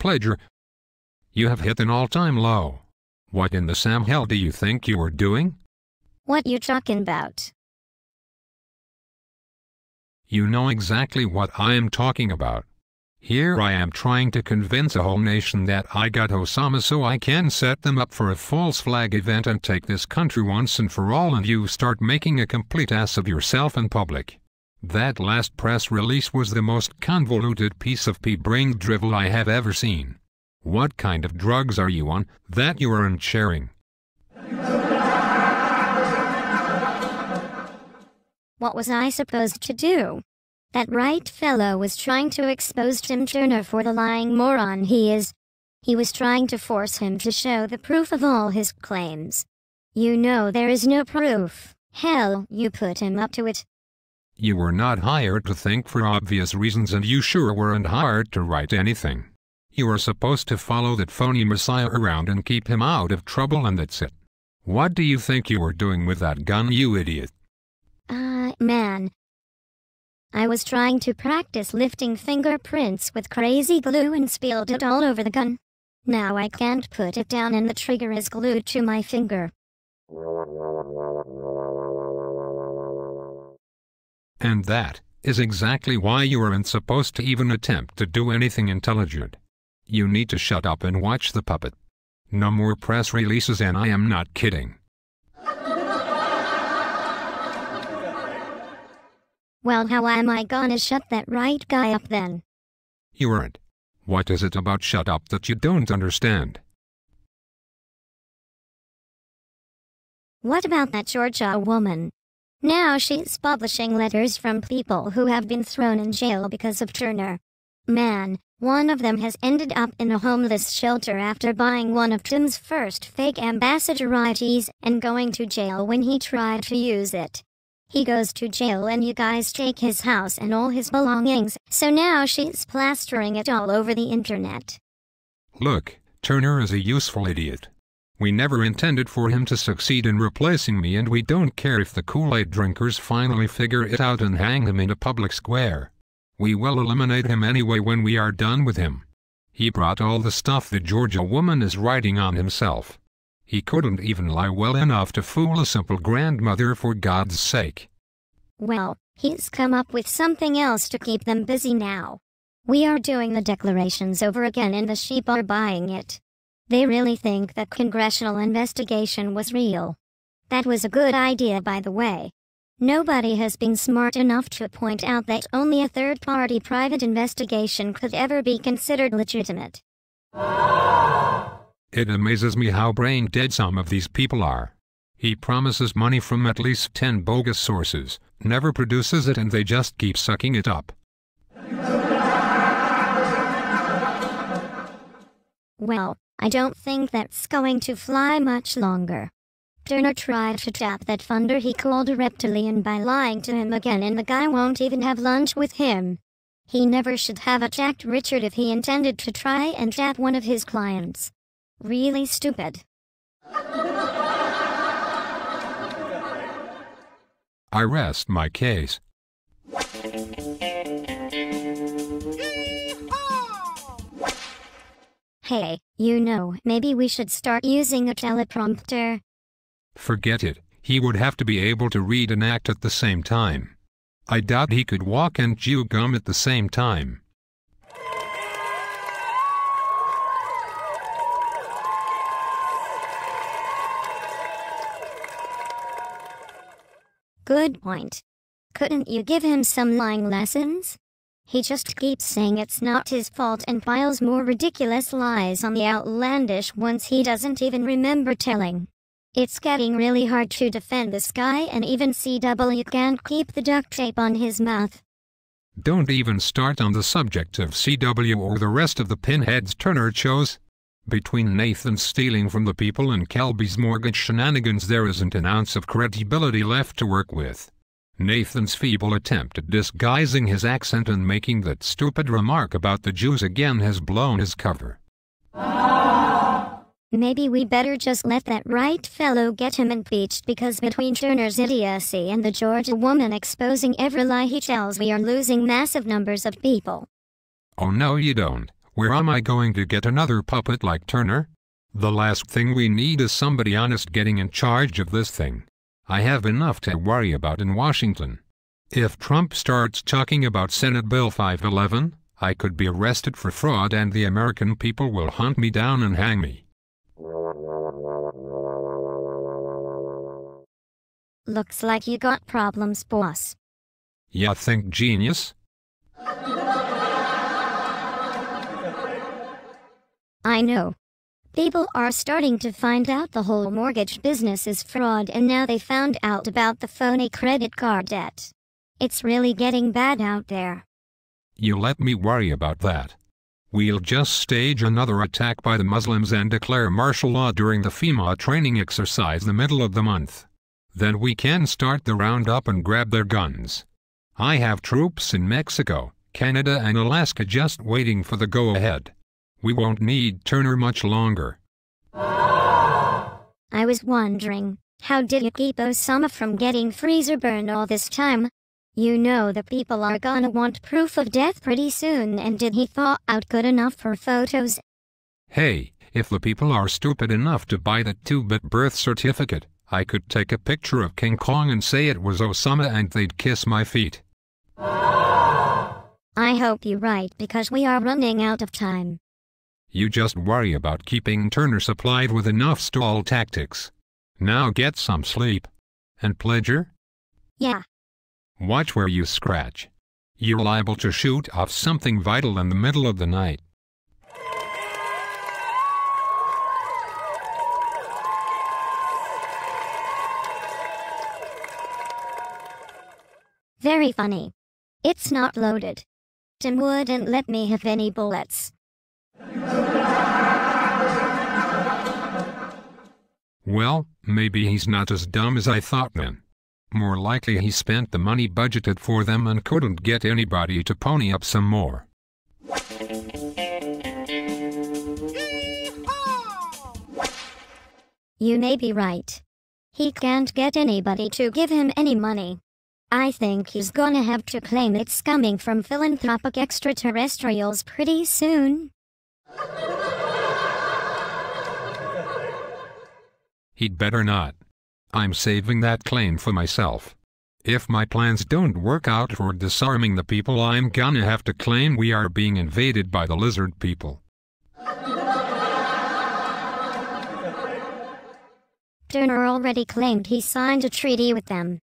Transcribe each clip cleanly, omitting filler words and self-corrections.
pleasure. You have hit an all-time low. What in the Sam hell do you think you were doing? What you talking about? You know exactly what I am talking about. Here I am trying to convince a whole nation that I got Osama so I can set them up for a false flag event and take this country once and for all, and you start making a complete ass of yourself in public. That last press release was the most convoluted piece of pea-brained drivel I have ever seen. What kind of drugs are you on that you aren't sharing? What was I supposed to do? That right fellow was trying to expose Tim Turner for the lying moron he is. He was trying to force him to show the proof of all his claims. You know there is no proof. Hell, you put him up to it. You were not hired to think for obvious reasons, and you sure weren't hired to write anything. You were supposed to follow that phony messiah around and keep him out of trouble, and that's it. What do you think you were doing with that gun, you idiot? Man. I was trying to practice lifting fingerprints with crazy glue and spilled it all over the gun. Now I can't put it down and the trigger is glued to my finger. And that is exactly why you aren't supposed to even attempt to do anything intelligent. You need to shut up and watch the puppet. No more press releases, and I am not kidding. Well, how am I gonna shut that right guy up then? You aren't. What is it about shut up that you don't understand? What about that Georgia woman? Now she's publishing letters from people who have been thrown in jail because of Turner. Man, one of them has ended up in a homeless shelter after buying one of Tim's first fake ambassadorities and going to jail when he tried to use it. He goes to jail and you guys take his house and all his belongings, so now she's plastering it all over the internet. Look, Turner is a useful idiot. We never intended for him to succeed in replacing me, and we don't care if the Kool-Aid drinkers finally figure it out and hang him in a public square. We will eliminate him anyway when we are done with him. He brought all the stuff the Georgia woman is writing on himself. He couldn't even lie well enough to fool a simple grandmother, for God's sake. Well, he's come up with something else to keep them busy now. We are doing the declarations over again and the sheep are buying it. They really think that congressional investigation was real. That was a good idea, by the way. Nobody has been smart enough to point out that only a third-party private investigation could ever be considered legitimate. It amazes me how brain-dead some of these people are. He promises money from at least 10 bogus sources, never produces it, and they just keep sucking it up. Well, I don't think that's going to fly much longer. Turner tried to tap that funder he called a reptilian by lying to him again, and the guy won't even have lunch with him. He never should have attacked Richard if he intended to try and tap one of his clients. Really stupid. I rest my case. Hey, you know, maybe we should start using a teleprompter. Forget it. He would have to be able to read and act at the same time. I doubt he could walk and chew gum at the same time. Good point. Couldn't you give him some lying lessons? He just keeps saying it's not his fault and piles more ridiculous lies on the outlandish ones he doesn't even remember telling. It's getting really hard to defend this guy, and even CW can't keep the duct tape on his mouth. Don't even start on the subject of CW or the rest of the pinheads Turner chose. Between Nathan's stealing from the people and Kelby's mortgage shenanigans, there isn't an ounce of credibility left to work with. Nathan's feeble attempt at disguising his accent and making that stupid remark about the Jews again has blown his cover. Maybe we better just let that right fellow get him impeached, because between Turner's idiocy and the Georgia woman exposing every lie he tells, we are losing massive numbers of people. Oh no, you don't. Where am I going to get another puppet like Turner? The last thing we need is somebody honest getting in charge of this thing. I have enough to worry about in Washington. If Trump starts talking about Senate Bill 511, I could be arrested for fraud and the American people will hunt me down and hang me. Looks like you got problems, boss. Ya think, genius? I know. People are starting to find out the whole mortgage business is fraud, and now they found out about the phony credit card debt. It's really getting bad out there. You let me worry about that. We'll just stage another attack by the Muslims and declare martial law during the FEMA training exercise the middle of the month. Then we can start the roundup and grab their guns. I have troops in Mexico, Canada and Alaska just waiting for the go-ahead. We won't need Turner much longer. I was wondering, how did you keep Osama from getting freezer burned all this time? You know the people are gonna want proof of death pretty soon, and did he thaw out good enough for photos? Hey, if the people are stupid enough to buy the 2-bit birth certificate, I could take a picture of King Kong and say it was Osama and they'd kiss my feet. I hope you're right, because we are running out of time. You just worry about keeping Turner supplied with enough stall tactics. Now get some sleep. And Pledger? Yeah. Watch where you scratch. You're liable to shoot off something vital in the middle of the night. Very funny. It's not loaded. Tim wouldn't let me have any bullets. Well, maybe he's not as dumb as I thought then. More likely he spent the money budgeted for them and couldn't get anybody to pony up some more. You may be right. He can't get anybody to give him any money. I think he's gonna have to claim it's coming from philanthropic extraterrestrials pretty soon. He'd better not. I'm saving that claim for myself. If my plans don't work out toward disarming the people, I'm gonna have to claim we are being invaded by the lizard people. Turner already claimed he signed a treaty with them.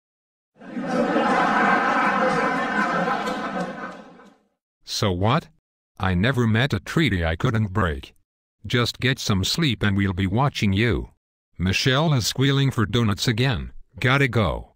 So what? I never met a treaty I couldn't break. Just get some sleep and we'll be watching you. Michelle is squealing for donuts again. Gotta go.